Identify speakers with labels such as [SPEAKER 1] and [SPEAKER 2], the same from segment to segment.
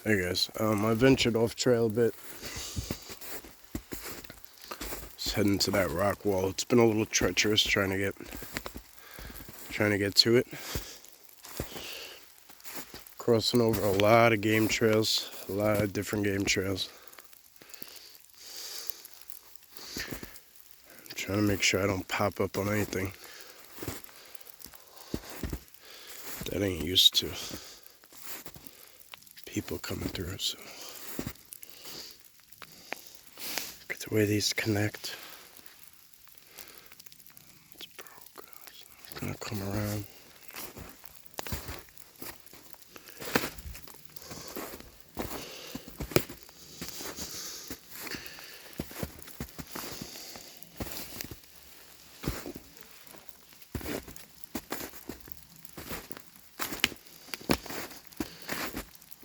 [SPEAKER 1] Hey guys, I ventured off trail a bit. Just heading to that rock wall. It's been a little treacherous trying to get to it. Crossing over a lot of game trails, a lot of different game trails. I'm trying to make sure I don't pop up on anything that ain't used to people coming through. So look at the way these connect. It's progress. I'm gonna come around.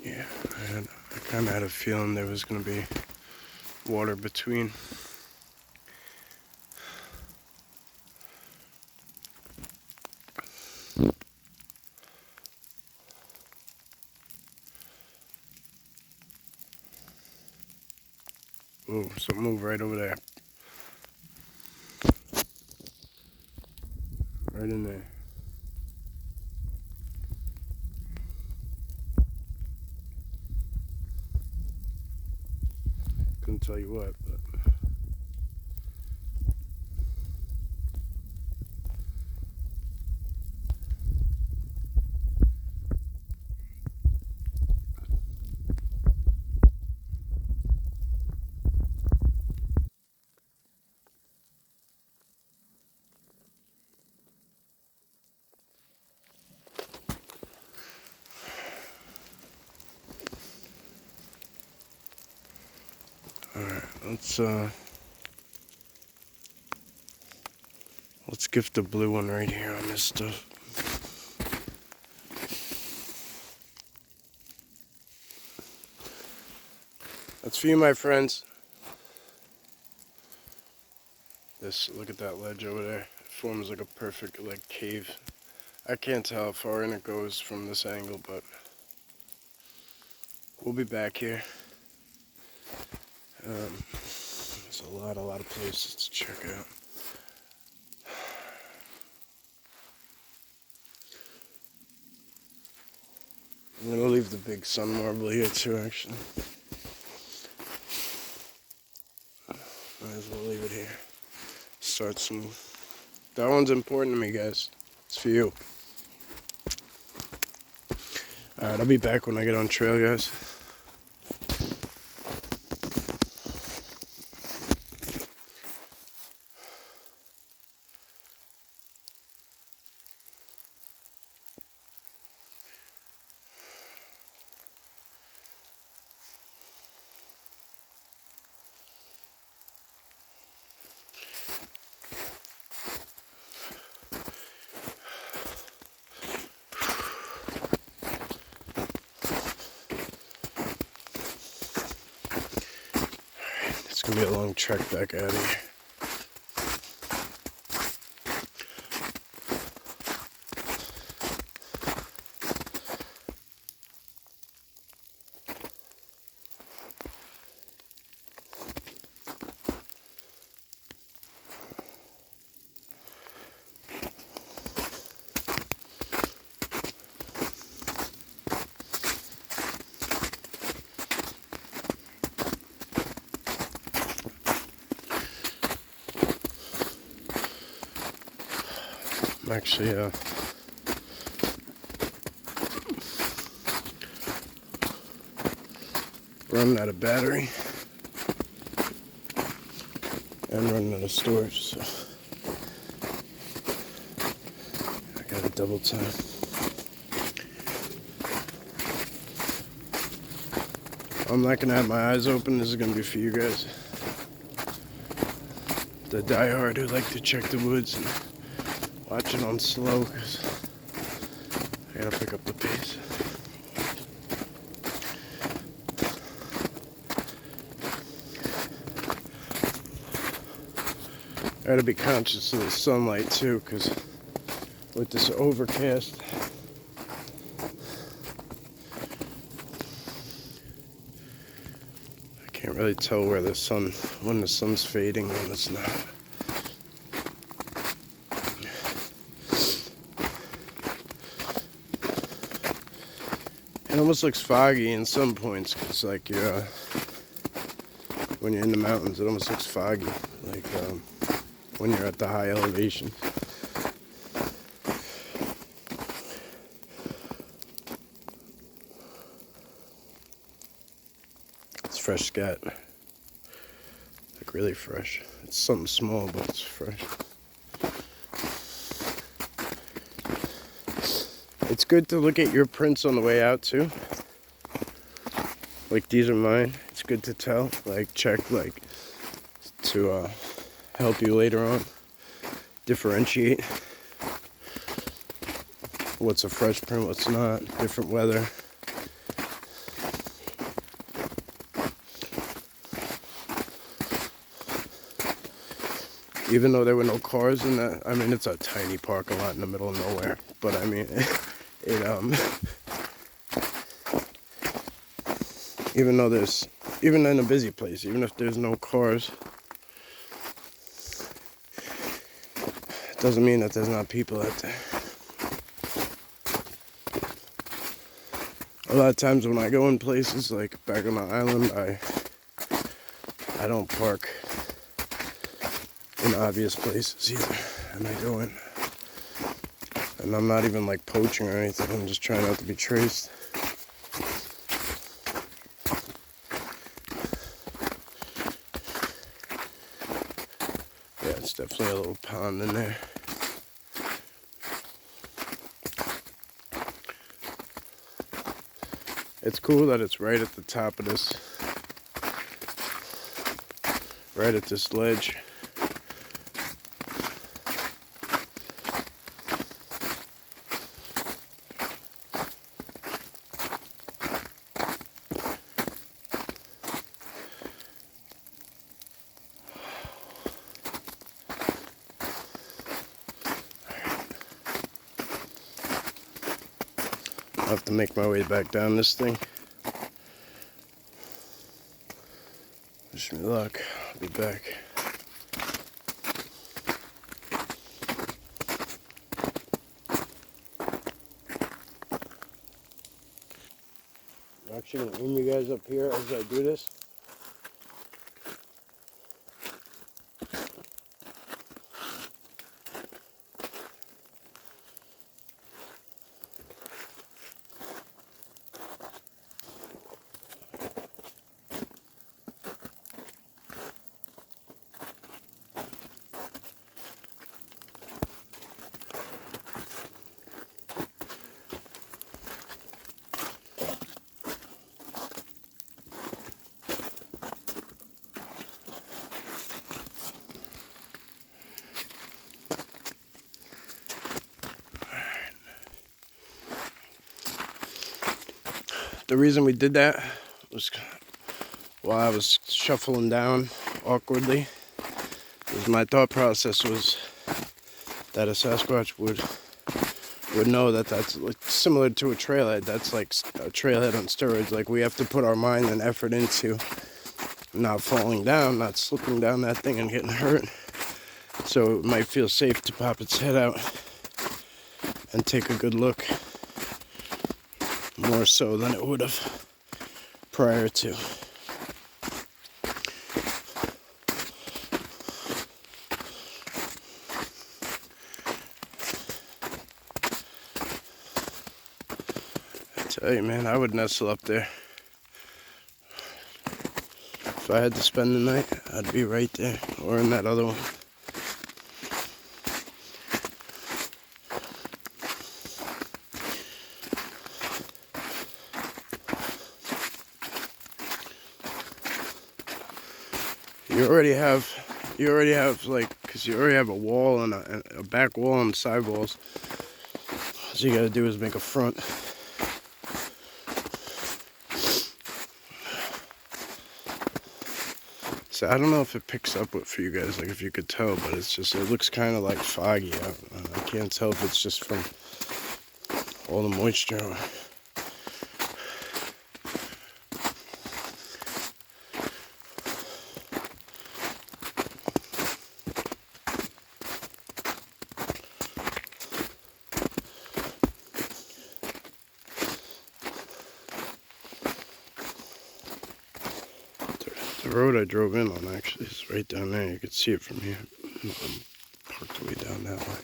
[SPEAKER 1] Yeah, I kind of had a feeling there was going to be water between. Ooh, something moved right over there. Right in there. Couldn't tell you what, but alright, let's gift the blue one right here on this stuff. That's for you, my friends. Look at that ledge over there. It forms like a perfect cave. I can't tell how far in it goes from this angle, but we'll be back here. There's a lot of places to check out. I'm gonna leave the big sun marble here too, actually. Might as well leave it here. Start some. That one's important to me, guys. It's for you. Alright, I'll be back when I get on trail, guys. It's gonna be a long trek back out of here. I'm actually running out of battery and running out of storage, so I gotta double time. I'm not gonna have my eyes open. This is gonna be for you guys, the diehard who like to check the woods and watch it on slow, because I gotta pick up the pace. I gotta be conscious of the sunlight too, because with this overcast, Can't really tell where the sun, when the sun's fading, when it's not. It almost looks foggy in some points, because like you're, when you're in the mountains, it almost looks foggy, like when you're at the high elevation. It's fresh scat, like really fresh. It's something small, but it's fresh. It's good to look at your prints on the way out too. Like these are mine. It's good to tell, like check, like to help you later on differentiate what's a fresh print, what's not, different weather. Even though there were no cars in that, I mean, it's a tiny parking lot in the middle of nowhere, but I mean, even in a busy place, even if there's no cars, it doesn't mean that there's not people out there. A lot of times when I go in places like back on the island, I don't park in obvious places either, and I go in, and I'm not even like poaching or anything. I'm just trying not to be traced. Yeah, it's definitely a little pond in there. It's cool that it's right at the top of this, right at this ledge. I'll have to make my way back down this thing. Wish me luck. I'll be back. I'm actually going to aim you guys up here as I do this. The reason we did that was while I was shuffling down awkwardly, because my thought process was that a Sasquatch would know that that's like similar to a trailhead. That's like a trailhead on steroids. Like we have to put our mind and effort into not falling down, not slipping down that thing and getting hurt. So it might feel safe to pop its head out and take a good look. More so than it would have prior to. I tell you, man, I would nestle up there. If I had to spend the night, I'd be right there, or in that other one. You already have like, because you already have a wall and a back wall and side walls. So you gotta do is make a front. So I don't know if it picks up for you guys, like if you could tell, but it's just, it looks kind of like foggy out. I can't tell if it's just from all the moisture. The road I drove in on actually is right down there. You can see it from here. I'm parked way down that way.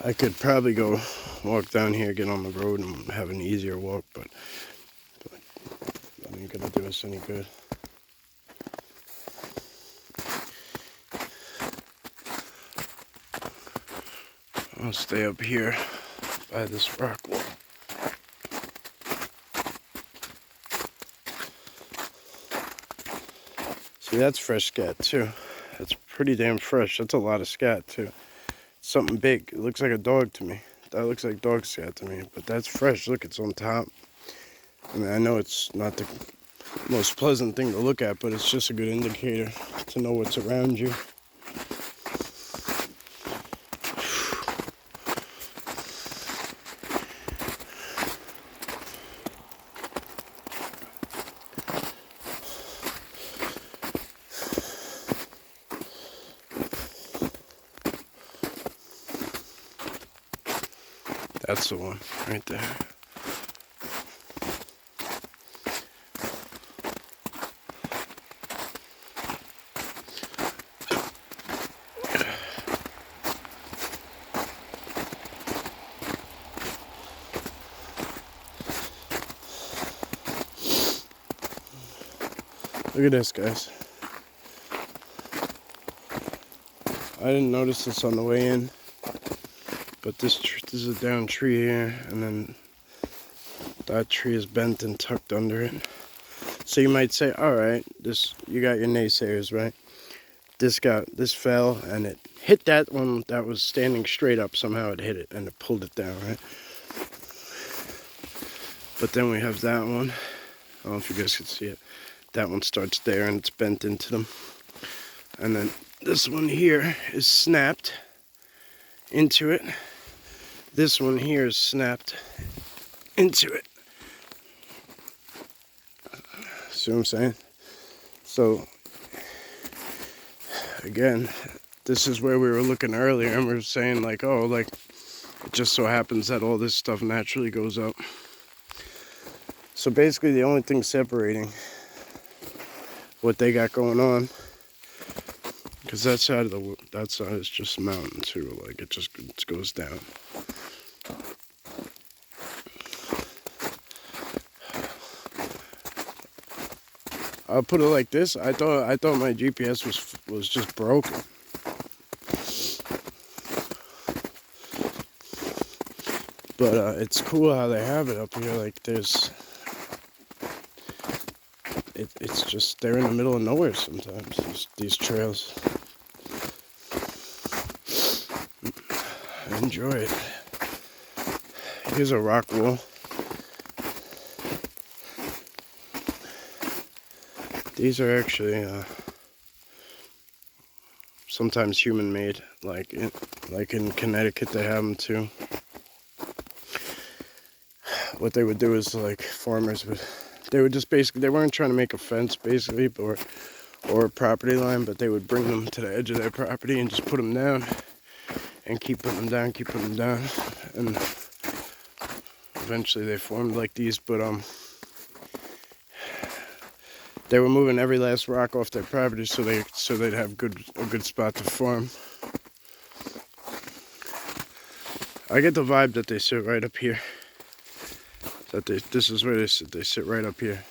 [SPEAKER 1] I could probably go walk down here, get on the road, and have an easier walk, but that ain't gonna do us any good. I'll stay up here by this rock wall. See, that's fresh scat too. That's pretty damn fresh. That's a lot of scat too. Something big. It looks like a dog to me. That looks like dog scat to me, but that's fresh. Look, it's on top. I mean, I know it's not the most pleasant thing to look at, but it's just a good indicator to know what's around you. That's the one right there. Look at this, guys. I didn't notice this on the way in, but this is a down tree here, and then that tree is bent and tucked under it. So you might say, all right, you got your naysayers, right? This fell and it hit that one that was standing straight up. Somehow it hit it and it pulled it down, right? But then we have that one. I don't know if you guys can see it. That one starts there and it's bent into them. And then this one here is snapped into it. This one here is snapped into it. See what I'm saying? So, again, this is where we were looking earlier and we were saying like, oh, like, it just so happens that all this stuff naturally goes up. So basically the only thing separating what they got going on, because that side is just a mountain too, like it just goes down. I'll put it like this. I thought my GPS was just broken. But it's cool how they have it up here. Like it's just, they're in the middle of nowhere sometimes, these trails. I enjoy it. Here's a rock wall. These are actually sometimes human-made, like in Connecticut they have them too. What they would do is, like, farmers would just basically, they weren't trying to make a fence basically or a property line, but they would bring them to the edge of their property and just put them down and keep putting them down, and eventually they formed like these. But they were moving every last rock off their property so they'd have a good spot to farm. I get the vibe that they sit right up here. This is where they sit. They sit right up here.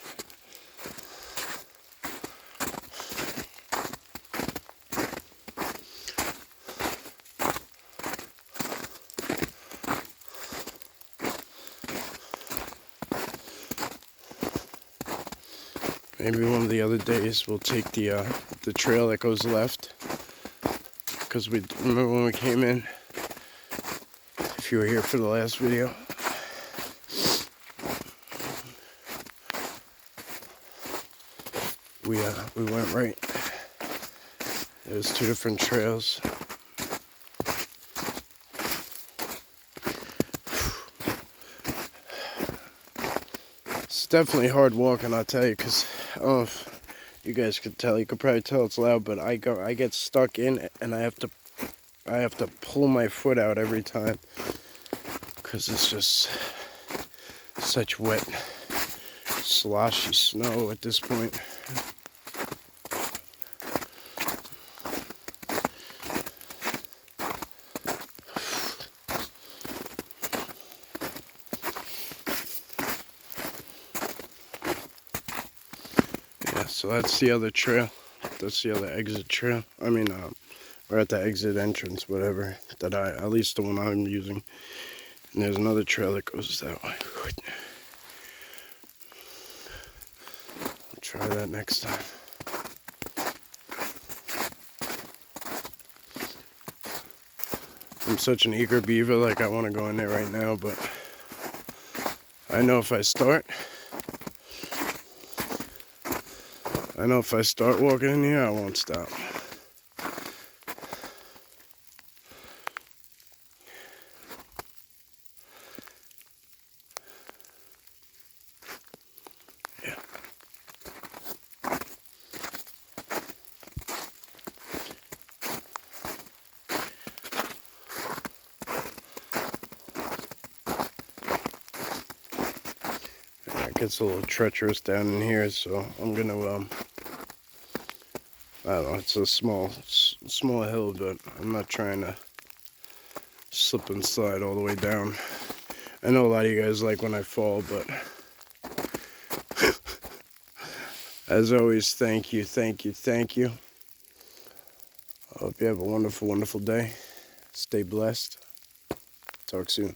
[SPEAKER 1] Maybe one of the other days we'll take the trail that goes left, because we remember when we came in. If you were here for the last video. We went right. There's two different trails. It's definitely hard walking, I'll tell you, because I don't know if you guys could tell. You could probably tell it's loud, but I get stuck in and I have to pull my foot out every time, because it's just such wet sloshy snow at this point. Yeah, so that's the other trail. That's the other exit trail. I mean, we're at the exit entrance, whatever, that at least the one I'm using. And there's another trail that goes that way. I'll try that next time. I'm such an eager beaver, like I want to go in there right now, but I know if I start walking in here, I won't stop. Yeah. It gets a little treacherous down in here, so I'm gonna I don't know, it's a small hill, but I'm not trying to slip and slide all the way down. I know a lot of you guys like when I fall, but as always, thank you. I hope you have a wonderful, wonderful day. Stay blessed. Talk soon.